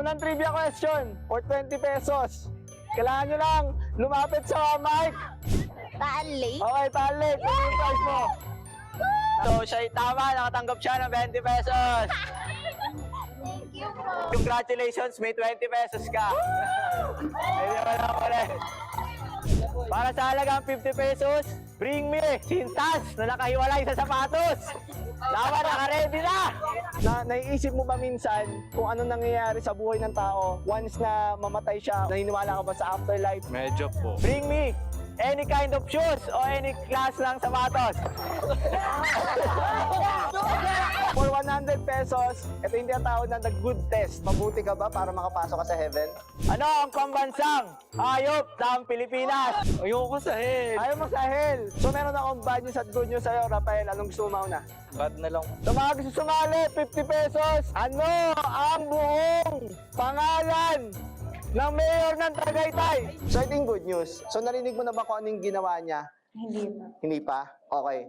Unang trivia question for 20 pesos. Kailangan nyo lang lumapit sa mic. Tali. Okay, tali. Ito yung prize mo. So, siya tama. Nakatanggap siya ng 20 pesos. Thank you po. Congratulations, may 20 pesos ka. Hindi mo na ulit. Para sa halagang 50 pesos, bring me sintas na nakahiwalay sa sapatos. Tama, naka-ready na! Naiisip mo ba minsan kung ano nangyayari sa buhay ng tao once na mamatay siya? Naniniwala ka ba sa afterlife? Medyo po. Bring me any kind of shoes o any class ng sapatos. For 100 pesos, ito yung tinatawag na the good test. Mabuti ka ba para makapasok ka sa heaven? Ano ang pambansang hayop ng Pilipinas? Ayoko sa head. Ayaw mo sa hell. So meron akong bad news at good news sa'yo, Rafael. Anong gusto mo mauna? Bad na lang. Sa mga gusto sumali, 50 pesos. Ano ang buong pangalan ng mayor ng Tagaytay? So ito yung good news. So narinig mo na ba kung anong ginawa niya? Hindi po. Hindi pa? Okay.